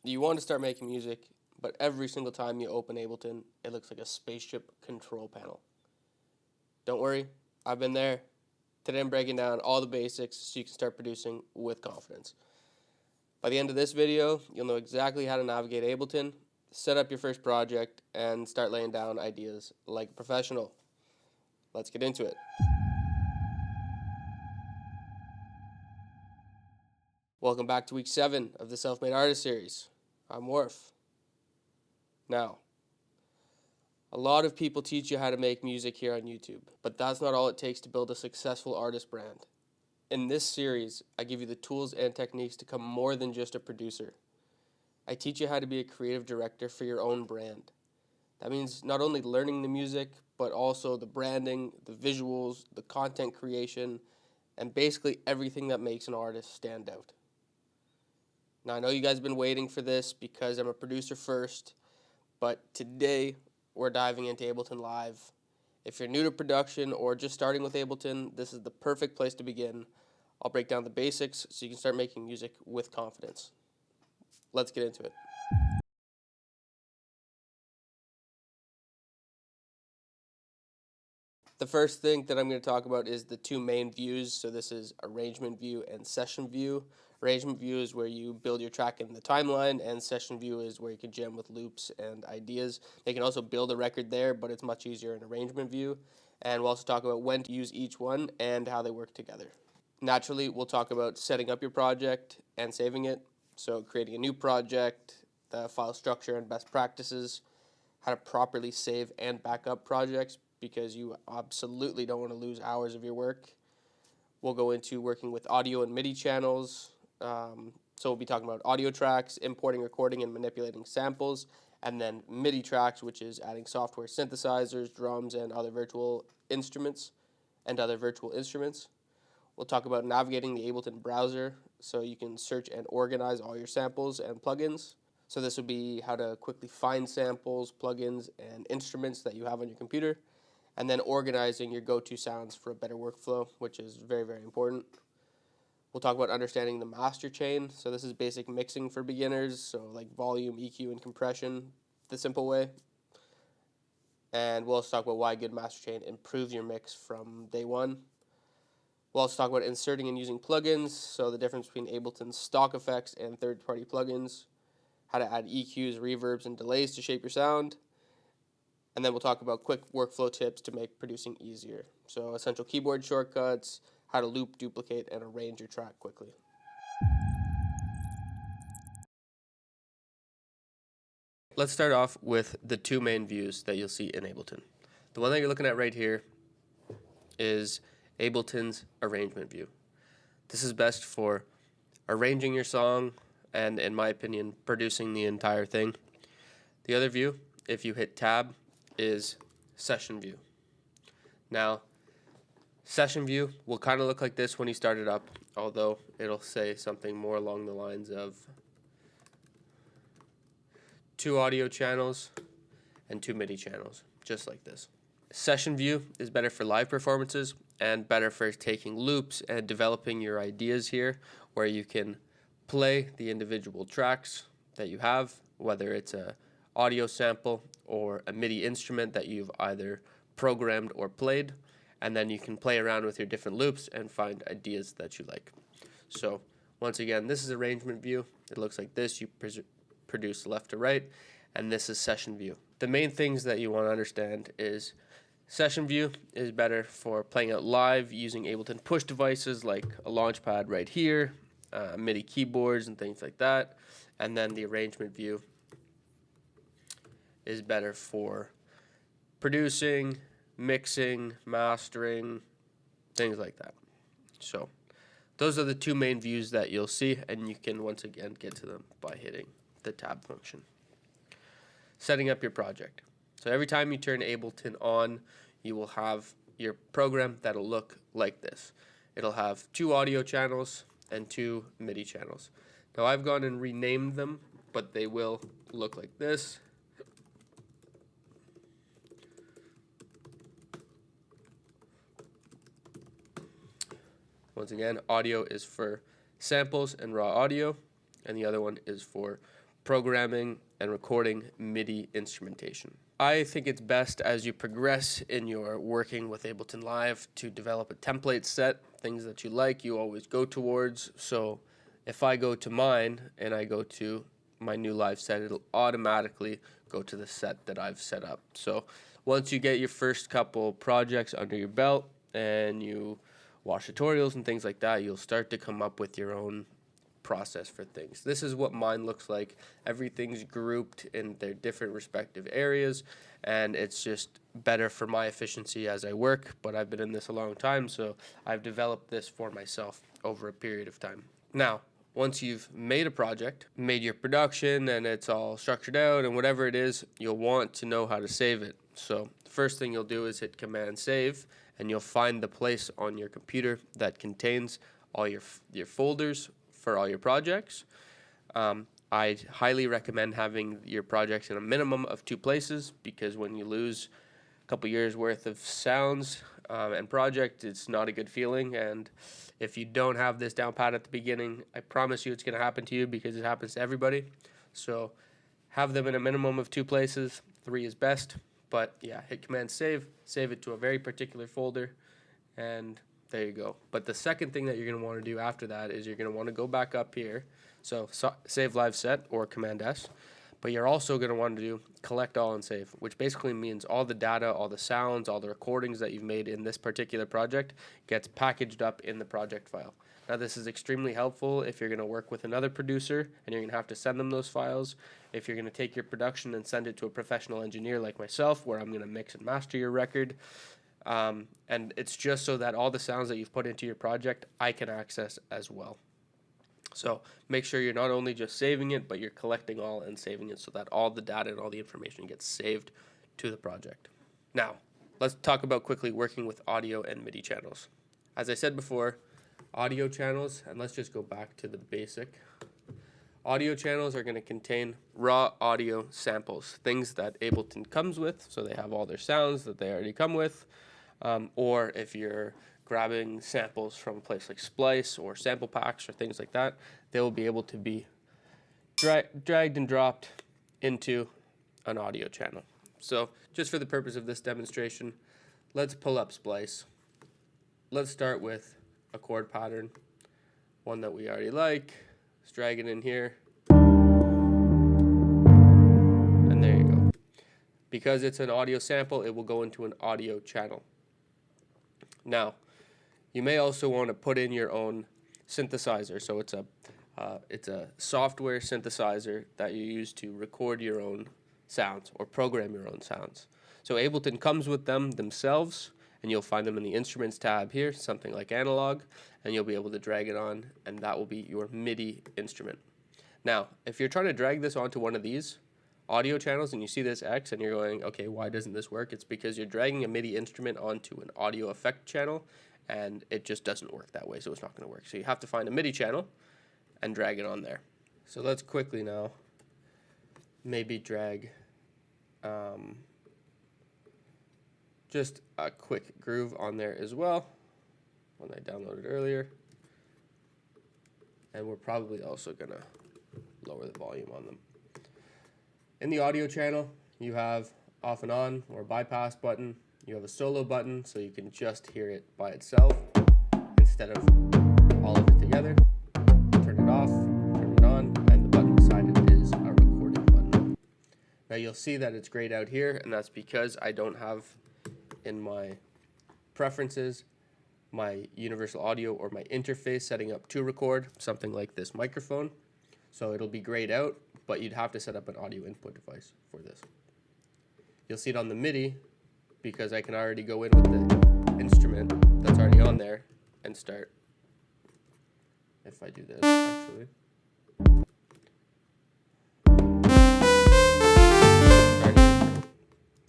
You want to start making music, but every single time you open Ableton, it looks like a spaceship control panel. Don't worry, I've been there. Today I'm breaking down all the basics so you can start producing with confidence. By the end of this video, you'll know exactly how to navigate Ableton, set up your first project, and start laying down ideas like a professional. Let's get into it. Welcome back to week 7 of the Self-Made Artist series. I'm Worf. Now, a lot of people teach you how to make music here on YouTube, but that's not all it takes to build a successful artist brand. In this series, I give you the tools and techniques to become more than just a producer. I teach you how to be a creative director for your own brand. That means not only learning the music, but also the branding, the visuals, the content creation, and basically everything that makes an artist stand out. Now, I know you guys have been waiting for this because I'm a producer first, but today we're diving into Ableton Live. If you're new to production or just starting with Ableton, this is the perfect place to begin. I'll break down the basics so you can start making music with confidence. Let's get into it. The first thing that I'm going to talk about is the two main views. So this is arrangement view and session view. Arrangement view is where you build your track in the timeline, and session view is where you can jam with loops and ideas. They can also build a record there, but it's much easier in arrangement view. And we'll also talk about when to use each one and how they work together. Naturally, we'll talk about setting up your project and saving it. So creating a new project, the file structure and best practices, how to properly save and back up projects, because you absolutely don't want to lose hours of your work. We'll go into working with audio and MIDI channels. So we'll be talking about audio tracks, importing, recording, and manipulating samples, and then MIDI tracks, which is adding software synthesizers, drums, and other virtual instruments. We'll talk about navigating the Ableton browser so you can search and organize all your samples and plugins. So this would be how to quickly find samples, plugins, and instruments that you have on your computer, and then organizing your go-to sounds for a better workflow, which is very, very important. We'll talk about understanding the master chain. So this is basic mixing for beginners, so like volume, EQ, and compression, the simple way. And we'll also talk about why a good master chain improves your mix from day one. We'll also talk about inserting and using plugins, so the difference between Ableton's stock effects and third-party plugins, how to add EQs, reverbs, and delays to shape your sound. And then we'll talk about quick workflow tips to make producing easier. So essential keyboard shortcuts, how to loop, duplicate, and arrange your track quickly. Let's start off with the two main views that you'll see in Ableton. The one that you're looking at right here is Ableton's arrangement view. This is best for arranging your song and, in my opinion, producing the entire thing. The other view, if you hit tab, is session view. Now, session view will kind of look like this when you start it up, although it'll say something more along the lines of 2 audio channels and 2 MIDI channels, just like this. Session view is better for live performances and better for taking loops and developing your ideas here, where you can play the individual tracks that you have, whether it's a audio sample or a MIDI instrument that you've either programmed or played, and then you can play around with your different loops and find ideas that you like. So once again, this is arrangement view. It looks like this. You produce left to right, and this is session view. The main things that you want to understand is session view is better for playing out live using Ableton push devices like a launchpad right here, MIDI keyboards and things like that, and then the arrangement view is better for producing, mixing, mastering, things like that. So those are the two main views that you'll see, and you can once again get to them by hitting the tab function. Setting up your project. So every time you turn Ableton on, you will have your program that'll look like this. It'll have 2 audio channels and 2 MIDI channels. Now I've gone and renamed them, but they will look like this. Once again, audio is for samples and raw audio, and the other one is for programming, and recording MIDI instrumentation. I think it's best as you progress in your working with Ableton Live to develop a template set, things that you like, you always go towards. So if I go to mine and I go to my new live set, it'll automatically go to the set that I've set up. So once you get your first couple projects under your belt and you watch tutorials and things like that, you'll start to come up with your own process for things. This is what mine looks like. Everything's grouped in their different respective areas, and it's just better for my efficiency as I work. But I've been in this a long time, so I've developed this for myself over a period of time. Now, once you've made a project, made your production, and it's all structured out and whatever it is, you'll want to know how to save it. So the first thing you'll do is hit Command Save, and you'll find the place on your computer that contains all your folders for all your projects. I highly recommend having your projects in a minimum of 2 places, because when you lose a couple years worth of sounds and project, it's not a good feeling. And if you don't have this down pat at the beginning, I promise you it's going to happen to you, because it happens to everybody. So have them in a minimum of 2 places. 3 is best, but yeah, hit Command Save it to a very particular folder, and there you go. But the second thing that you're going to want to do after that is you're going to want to go back up here. So Save Live Set or Command S. But you're also going to want to do Collect All and Save, which basically means all the data, all the sounds, all the recordings that you've made in this particular project gets packaged up in the project file. Now, this is extremely helpful if you're going to work with another producer and you're going to have to send them those files. If you're going to take your production and send it to a professional engineer like myself, where I'm going to mix and master your record. And it's just so that all the sounds that you've put into your project, I can access as well. So make sure you're not only just saving it, but you're collecting all and saving it so that all the data and all the information gets saved to the project. Now, let's talk about quickly working with audio and MIDI channels. As I said before, audio channels, and let's just go back to the basic. Audio channels are going to contain raw audio samples, things that Ableton comes with, so they have all their sounds that they already come with. Or if you're grabbing samples from a place like Splice or sample packs or things like that, they will be able to be dragged and dropped into an audio channel. So just for the purpose of this demonstration, let's pull up Splice. Let's start with a chord pattern, one that we already like. Let's drag it in here. And there you go. Because it's an audio sample, it will go into an audio channel. Now, you may also want to put in your own synthesizer. So it's a software synthesizer that you use to record your own sounds or program your own sounds. So Ableton comes with them themselves, and you'll find them in the Instruments tab here, something like Analog, and you'll be able to drag it on, and that will be your MIDI instrument. Now, if you're trying to drag this onto one of these audio channels and you see this X and you're going, okay, why doesn't this work? It's because you're dragging a MIDI instrument onto an audio effect channel, and it just doesn't work that way, so it's not going to work. So you have to find a MIDI channel and drag it on there. So let's quickly now maybe drag just a quick groove on there as well, one I downloaded earlier. And we're probably also going to lower the volume on them. In the audio channel, you have off and on or bypass button. You have a solo button, so you can just hear it by itself instead of all of it together. Turn it off, turn it on, and the button beside it is a recording button. Now you'll see that it's grayed out here, and that's because I don't have in my preferences my universal audio or my interface setting up to record something like this microphone. So it'll be grayed out, but you'd have to set up an audio input device for this. You'll see it on the MIDI because I can already go in with the instrument that's already on there and start. If I do this, actually.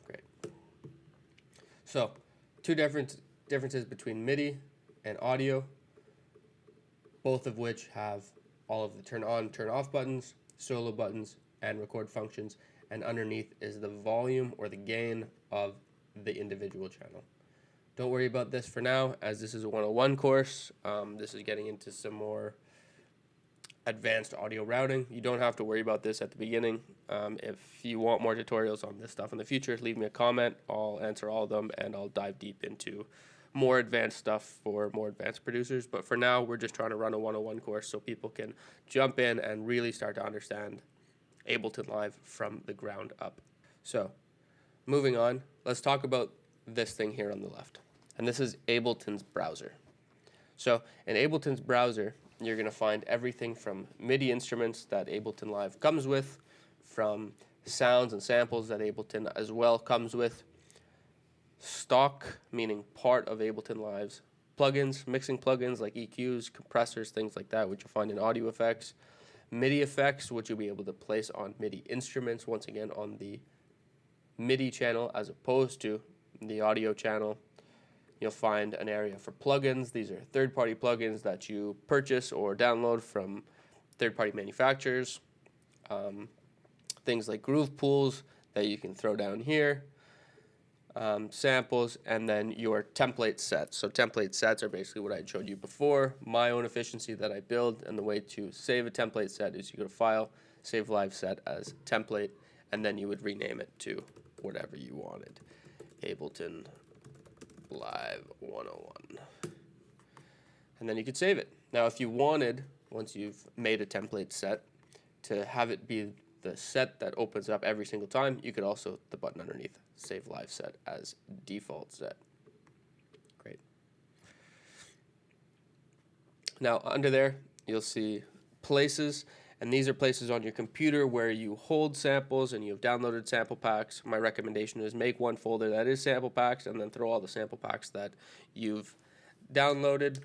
Great. So, two differences between MIDI and audio, both of which have all of the turn on, turn off buttons, solo buttons, and record functions, and underneath is the volume or the gain of the individual channel. Don't worry about this for now, as this is a 101 course. This is getting into some more advanced audio routing. You don't have to worry about this at the beginning. If you want more tutorials on this stuff in the future, leave me a comment. I'll answer all of them, and I'll dive deep into more advanced stuff for more advanced producers. But for now, we're just trying to run a 101 course so people can jump in and really start to understand Ableton Live from the ground up. So, moving on, let's talk about this thing here on the left. And this is Ableton's browser. So, in Ableton's browser, you're going to find everything from MIDI instruments that Ableton Live comes with, from sounds and samples that Ableton as well comes with, stock, meaning part of Ableton Live's plugins, mixing plugins like EQs, compressors, things like that, which you'll find in audio effects, MIDI effects, which you'll be able to place on MIDI instruments, once again on the MIDI channel as opposed to the audio channel. You'll find an area for plugins. These are third-party plugins that you purchase or download from third-party manufacturers. Things like groove pools that you can throw down here, samples, and then your template sets. So template sets are basically what I showed you before, my own efficiency that I build, and the way to save a template set is you go to File, Save Live Set as Template, and then you would rename it to whatever you wanted. Ableton Live 101. And then you could save it. Now, if you wanted, once you've made a template set, to have it be the set that opens up every single time, you could also hit the button underneath, Save Live Set as default set. Great. Now, under there, you'll see places, and these are places on your computer where you hold samples and you have downloaded sample packs. My recommendation is make one folder that is sample packs and then throw all the sample packs that you've downloaded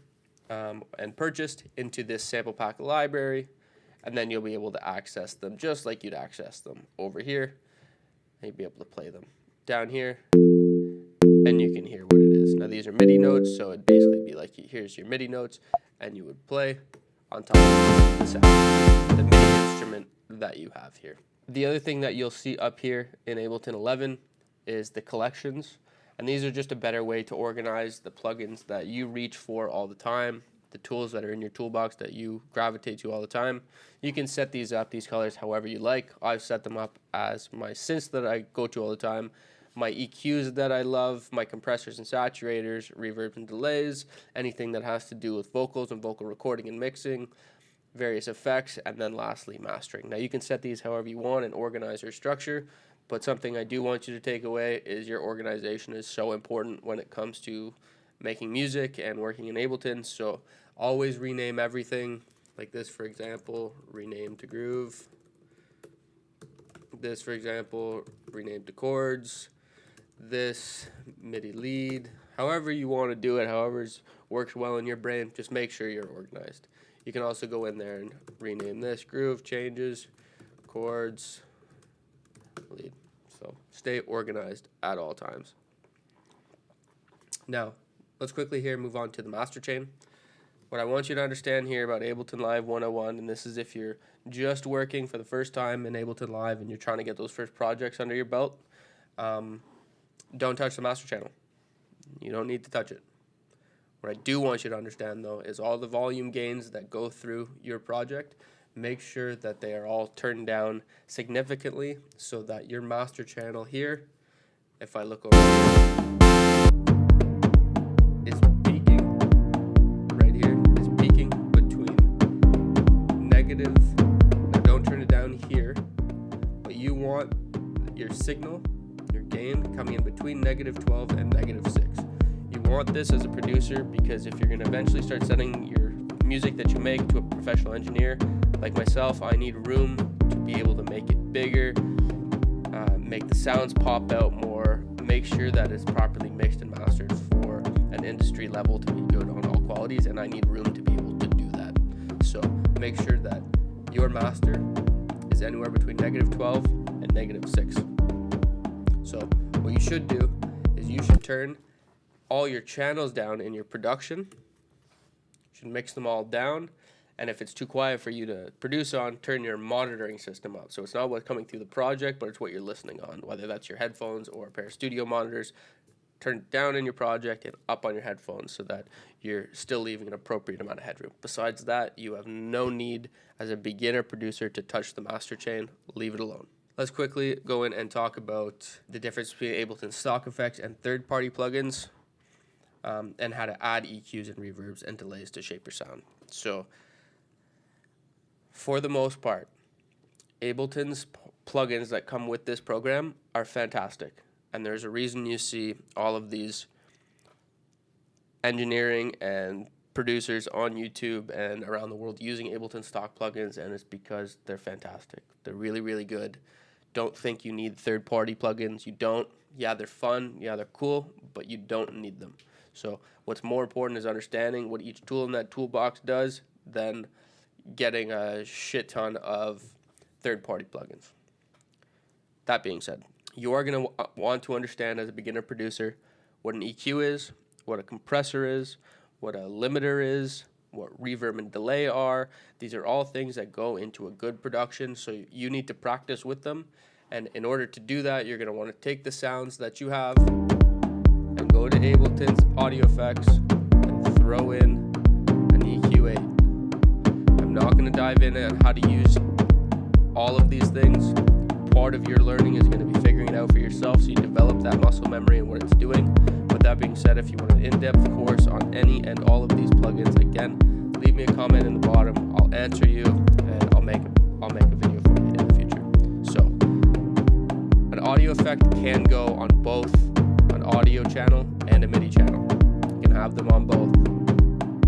and purchased into this sample pack library, and then you'll be able to access them just like you'd access them over here, and you'll be able to play them down here, and you can hear what it is. Now, these are MIDI notes, so it'd basically be like, here's your MIDI notes, and you would play on top of the sound, the MIDI instrument that you have here. The other thing that you'll see up here in Ableton 11 is the collections, and these are just a better way to organize the plugins that you reach for all the time, the tools that are in your toolbox that you gravitate to all the time. You can set these up, these colors, however you like. I've set them up as my synths that I go to all the time, my EQs that I love, my compressors and saturators, reverbs and delays, anything that has to do with vocals and vocal recording and mixing, various effects, and then lastly, mastering. Now, you can set these however you want and organize your structure, but something I do want you to take away is your organization is so important when it comes to making music and working in Ableton. So always rename everything, like this, for example, rename to groove. This, for example, rename to chords. This, MIDI lead. However you want to do it, however works well in your brain, just make sure you're organized. You can also go in there and rename this, groove, changes, chords, lead. So stay organized at all times. Now, let's quickly here move on to the master chain. What I want you to understand here about Ableton Live 101, and this is if you're just working for the first time in Ableton Live and you're trying to get those first projects under your belt, don't touch the master channel. You don't need to touch it. What I do want you to understand, though, is all the volume gains that go through your project, make sure that they are all turned down significantly so that your master channel here, if I look over here, is peaking right here, is peaking between negative, now don't turn it down here, but you want your signal, your gain, coming in between -12 and -6. You want this as a producer because if you're going to eventually start sending your music that you make to a professional engineer like myself, I need room to be able to make it bigger, make the sounds pop out more, make sure that it's properly mixed and mastered for an industry level to be good on all qualities, and I need room to be able to do that. So make sure that your master is anywhere between -12 and -6. So what you should do is you should turn all your channels down in your production. You should mix them all down, and if it's too quiet for you to produce on, turn your monitoring system up. So it's not what's coming through the project, but it's what you're listening on, whether that's your headphones or a pair of studio monitors. turn it down in your project and up on your headphones so that you're still leaving an appropriate amount of headroom. Besides that, you have no need as a beginner producer to touch the master chain. Leave it alone. Let's quickly go in and talk about the difference between Ableton stock effects and third-party plugins, and how to add EQs and reverbs and delays to shape your sound. So, for the most part, Ableton's plugins that come with this program are fantastic. And there's a reason you see all of these engineering and producers on YouTube and around the world using Ableton stock plugins, and it's because they're fantastic. They're really, really good. Don't think you need third-party plugins. You don't. Yeah, they're fun. Yeah, they're cool, but you don't need them. So what's more important is understanding what each tool in that toolbox does than getting a shit ton of third-party plugins. That being said, you are going to want to understand as a beginner producer what an EQ is, what a compressor is, what a limiter is, what reverb and delay are. These are all things that go into a good production, so you need to practice with them. And in order to do that, you're going to want to take the sounds that you have and go to Ableton's audio effects and throw in an EQ8. I'm not going to dive in on how to use all of these things. Part of your learning is going to be figuring it out for yourself, so you develop that muscle memory and what it's doing. With that being said, if you want an in-depth course on any and all of these plugins, again, leave me a comment in the bottom. I'll answer you, and I'll make a video for you in the future. So, an audio effect can go on both an audio channel and a MIDI channel. You can have them on both.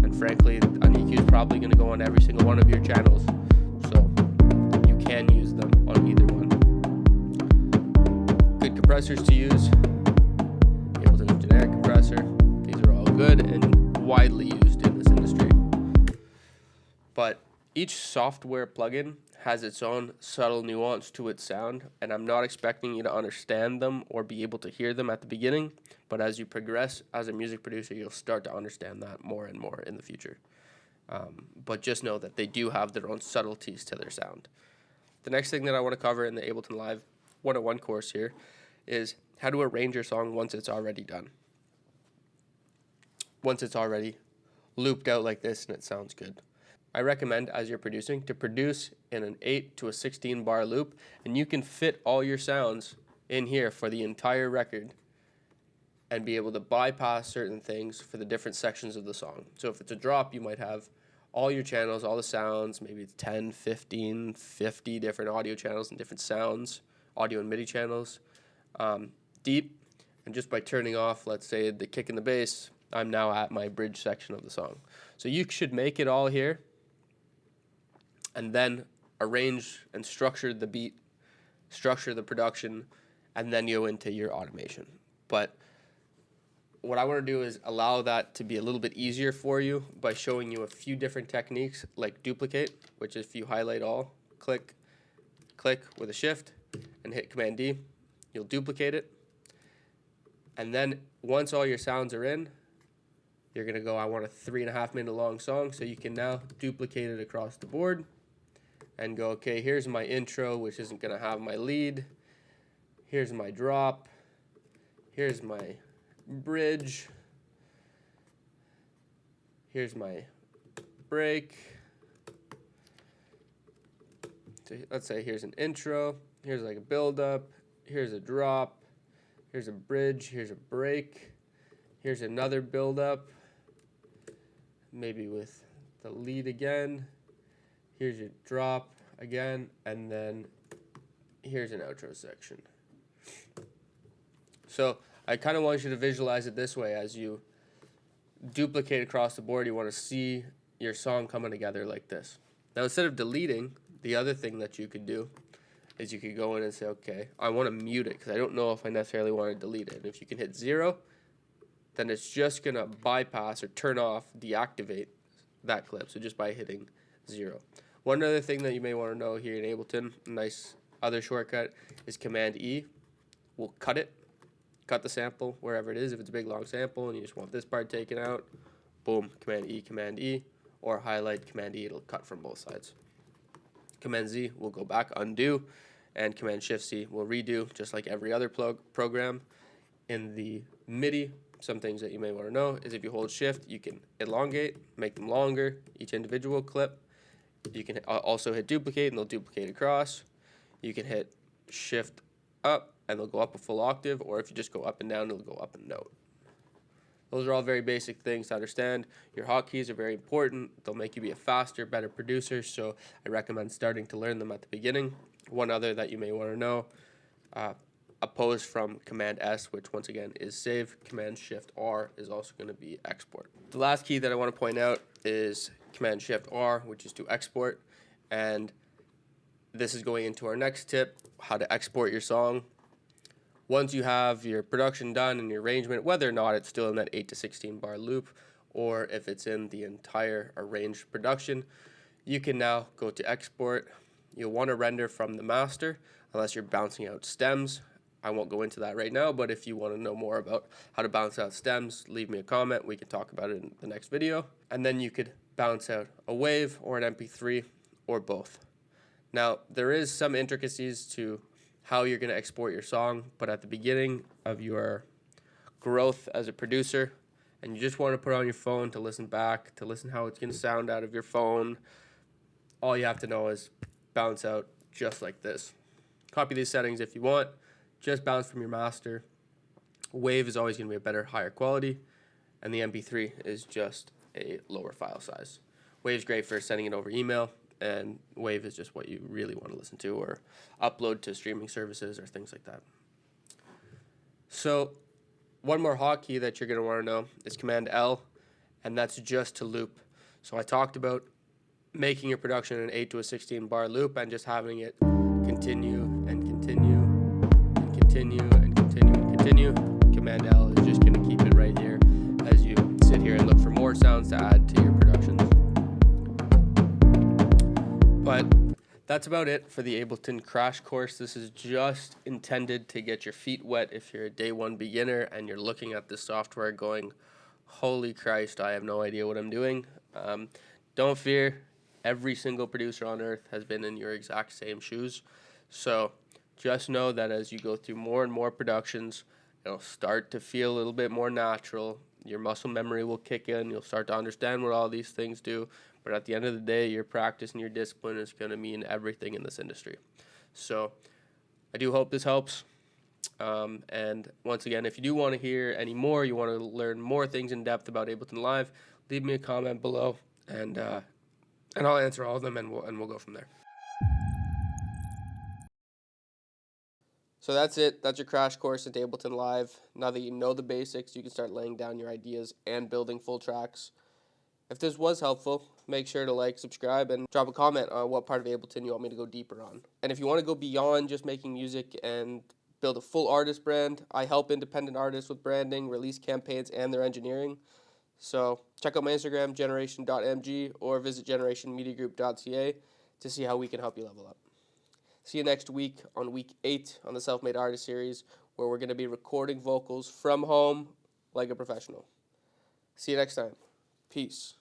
And frankly, an EQ is probably going to go on every single one of your channels. So, you can use them on either one. Good compressors to use. Ableton's generic compressor. These are all good and widely used in this industry. But each software plugin has its own subtle nuance to its sound, and I'm not expecting you to understand them or be able to hear them at the beginning, but as you progress as a music producer, you'll start to understand that more and more in the future. But just know that they do have their own subtleties to their sound. The next thing that I want to cover in the Ableton Live 101 course here is how to arrange your song once it's already done. Once it's already looped out like this and it sounds good. I recommend, as you're producing, to produce in an 8 to a 16 bar loop, and you can fit all your sounds in here for the entire record and be able to bypass certain things for the different sections of the song. So if it's a drop, you might have all your channels, all the sounds, maybe it's 10, 15, 50 different audio channels and different sounds, audio and MIDI channels, deep, and just by turning off, let's say, the kick and the bass, I'm now at my bridge section of the song. So you should make it all here, and then arrange and structure the beat, structure the production, and then go into your automation. But what I want to do is allow that to be a little bit easier for you by showing you a few different techniques, like duplicate, which if you highlight all, click with a shift, and hit Command D, you'll duplicate it. And then once all your sounds are in, you're going to go, I want a 3.5 minute long song, so you can now duplicate it across the board and go, okay, here's my intro, which isn't going to have my lead. Here's my drop. Here's my bridge. Here's my break. So let's say here's an intro. Here's like a build up. Here's a drop. Here's a bridge. Here's a break. Here's another build up. Maybe with the lead again. Here's your drop again, and then here's an outro section. So I kind of want you to visualize it this way. As you duplicate across the board, you want to see your song coming together like this. Now, instead of deleting, the other thing that you could do is you could go in and say, okay, I want to mute it because I don't know if I necessarily want to delete it. And if you can hit 0, then it's just going to bypass or turn off, deactivate that clip. So just by hitting 0. One other thing that you may want to know here in Ableton, a nice other shortcut, is Command E. We'll cut it, cut the sample wherever it is. If it's a big long sample and you just want this part taken out, boom, Command E, or highlight Command E, it'll cut from both sides. Command Z will go back, undo, and Command Shift C will redo, just like every other program. in the MIDI, some things that you may want to know is if you hold shift, you can elongate, make them longer, each individual clip. You can also hit duplicate and they'll duplicate across. You can hit shift up and they'll go up a full octave, or if you just go up and down, it'll go up a note. Those are all very basic things to understand. Your hotkeys are very important. They'll make you be a faster, better producer, so I recommend starting to learn them at the beginning. One other that you may want to know, oppose from Command S, which once again is save. Command Shift R is also going to be export. The last key that I want to point out is Command Shift R, which is to export, and this is going into our next tip, how to export your song. Once you have your production done and your arrangement, whether or not it's still in that 8 to 16 bar loop, or if it's in the entire arranged production, you can now go to export. You'll want to render from the master, unless you're bouncing out stems. I won't go into that right now, but if you want to know more about how to bounce out stems, leave me a comment. We can talk about it in the next video. And then you could bounce out a wave or an MP3 or both. Now, there is some intricacies to how you're going to export your song, but at the beginning of your growth as a producer, and you just want to put it on your phone to listen back, to listen how it's going to sound out of your phone, all you have to know is bounce out just like this. Copy these settings if you want, just bounce from your master. Wave is always going to be a better, higher quality, and the MP3 is just a lower file size. Wave's great for sending it over email, and Wave is just what you really want to listen to or upload to streaming services or things like that. So one more hotkey that you're going to want to know is Command L, and that's just to loop. So I talked about making your production an 8 to a 16 bar loop and just having it continue and continue and continue and continue and continue. Command L is just going to keep it right here as you sit here and look for more sounds to add to your productions. But that's about it for the Ableton crash course. This is just intended to get your feet wet if you're a day one beginner and you're looking at this software going, holy Christ, I have no idea what I'm doing. Don't fear. Every single producer on earth has been in your exact same shoes. So just know that as you go through more and more productions, it'll start to feel a little bit more natural. Your muscle memory will kick in. You'll start to understand what all these things do. But at the end of the day, your practice and your discipline is going to mean everything in this industry. So I do hope this helps. And once again, if you do want to hear any more, you want to learn more things in depth about Ableton Live, leave me a comment below, and I'll answer all of them, and we'll go from there. So that's it. That's your crash course into Ableton Live. Now that you know the basics, you can start laying down your ideas and building full tracks. If this was helpful, make sure to like, subscribe, and drop a comment on what part of Ableton you want me to go deeper on. And if you want to go beyond just making music and build a full artist brand, I help independent artists with branding, release campaigns, and their engineering. So check out my Instagram, generation.mg, or visit generationmediagroup.ca to see how we can help you level up. See you next week on week 8 on the Self-Made Artist series, where we're going to be recording vocals from home like a professional. See you next time. Peace.